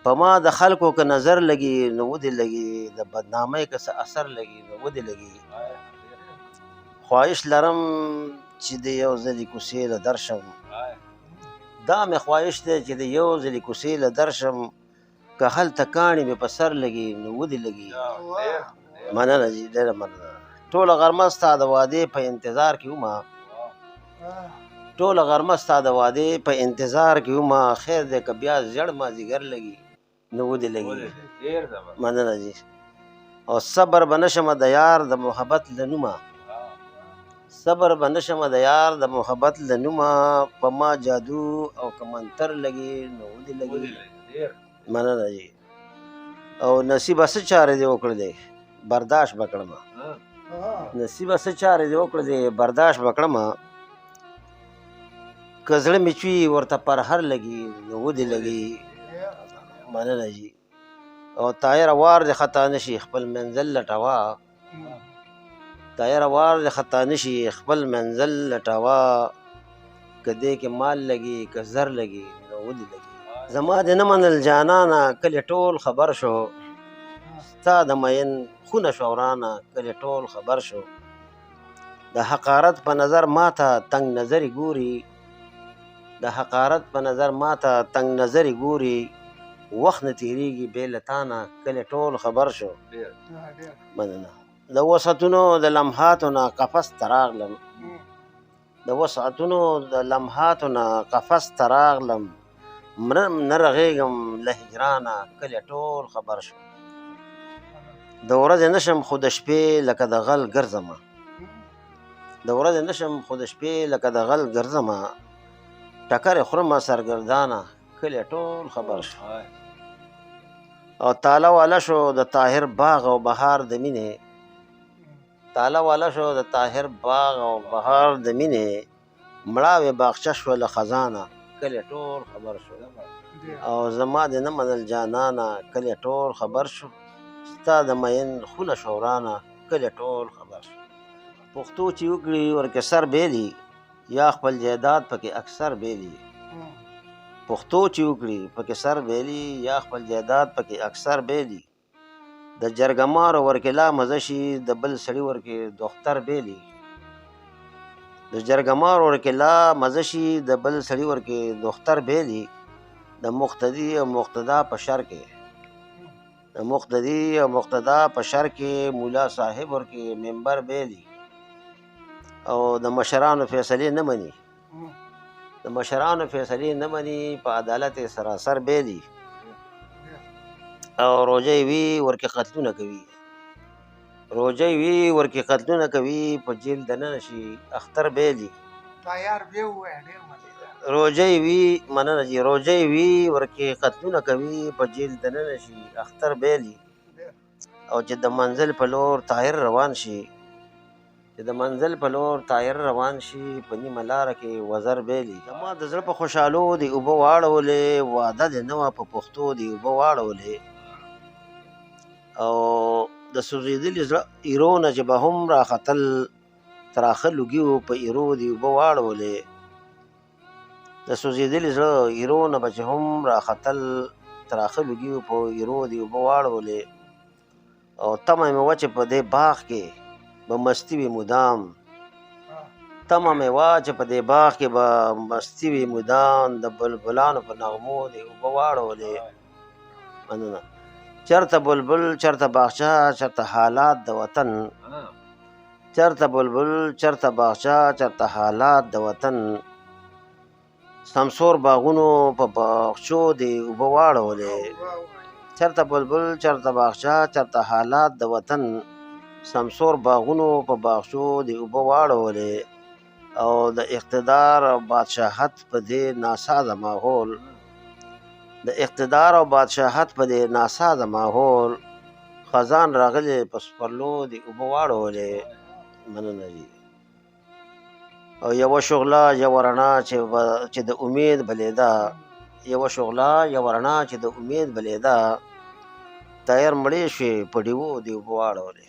په ما د خلکو که نظر لګي نو ودې لګي د بدنامۍ که څه اثر لګي نو ودې لګي خواهش لرم چې د یو ځلې کوڅې له درشم دا مې خواهش دی چې د یو ځلې کوڅې له درشم که هلته کاڼي مې په سر لګي نو ودې لګي مننه جي ډېره مننه ټوله غرمه ستا د وعدې په انتظار کې ومه ټوله غرمه ستا د وعدې په انتظار کې ومه خیر دی که بیا زیړ مازدیګر لګي نو ودې لګي مننه جي او صبر به نشمه د یار د محبت له نومه صبر به نشمه د یار د محبت له نومه په ما جادو او که منتر لګي نو ودې لګي مننه جي او نصیبه څه چارې دې وکړې دی برداشت به کړمه نصیبه څه چارې دې وکړې دی برداشت به کړمه که زړه مې چوي ورته پرهر لګي نو ودې لګي مننه جي او تایره وار دې خطا نشي خپل منزل لټوه تایره وار دې خطا نشي خپل منزل لټوه که دې کې مال لګي که زر لګي نو ودې لګي زما دې نه منل جانانه کلي ټول خبر شو ستا د مین خونه شو ورانه کلي ټول خبر شو د حقارت په نظر ماته تنگ نظري ګوري د حقارت په نظر ماته تنگ نظري ګوري وخت نه تېرېږي بې له تانه کلي ټول خبر شو مننه د وسعتونو د لمحاتو نه قفس ته راغلم د وسعتونو د لمحاتو نه قفس ته راغلم مرم نه رغېږم له هجرانه کلي ټول خبر شو د ورځې نشم خو د شپې لکه د غل ګرځمه د ورځې نشم خو د شپې لکه د غل ګرځمه ټکرې خورمه سرګردانه کلي ټول خبر شو او تاله واله شو د طاهر باغ او بهار د مینې تاله واله شو د طاهر باغ او بهار د مینې مړاوې باغچه شوه له خزانه کلي ټول خبر شو او زما دې نه منل جانانه کلي ټول خبر شو ستا د مین خونه شو ورانه کلي ټول خبر شو پښتو چې وکړي ورکې سر بیلي یا خپل جایداد پکې اکثر بیلي پښتو چې وکړي پکې سر بیلي یا خپل جایداد پکې اکثر بیلي د جرګمارو ورکې لا مزه شي د بل سړي ورکې دختر بیلي د جرګمارو ورکې لا مزه شي د بل سړي ورکې دختر بیلي د مقتدي او مقتدا په شر کې د مقتدي او مقتدا په شر کې مولا صاحب ورکې ممبر بیلي او د مشرانو فیصلې نه مني د مشرانو فیصلې نه مني په عدالت سراسر بیلي او روجۍ وي ورکې قتلونه کوي روجۍ وي ورکې قتلونه کوي په جیل دننه شي اختر بیلي روجۍ وي مننه جي روجۍ وي ورکې قتلونه کوي په جیل دننه شي اختر بیلي او چې د منزل په لور طاهر روان شي چې د منزل په لور طاهر روان شي په نیمه لاره کې وزر بیلي زما د زړه په خوشحالو دې اوبه واړولې وعده دې نه وه په پښتو دې اوبه واړولې او د سوځېدلي زړه ایرو نه چې به هم راختل تراخه لوګي وو په ایرو دې اوبه واړولې د سوځېدلي زړه ایرو نه به چې هم راختل تراخه لوګي وو په ایرو دې اوبه واړولې او تمه مې وه چې په دې باغ کې به مستی وي مدام تمه مې وه چې په دې باغ کې به مستی وي مدام د بلبلانو په نغمو دې اوبه واړولې مننه چرته بلبل چرته باغچه چرته حالات د وطن چرته بلبل چرته باغچه چرته حالات د وطن سمسور باغونو په باغچو دې اوبه واړولې چرته بلبل چرته باغچه چرته حالات د وطن سمسور باغونو په باغچو دې اوبه واړولې او د اقتدار او بادشاهت په دې ناسازه ماحول د اقتدار او بادشاهت په دې ناسازه ماحول خزان راغلی په سپرلو دې اوبه واړولې مننه جي او یوه شغله یوه رڼا چې د امید بلیده یوه شغله یوه رڼا چې د امید بلیده طاهر مړې شوې په ډیوو دې اوبه واړولې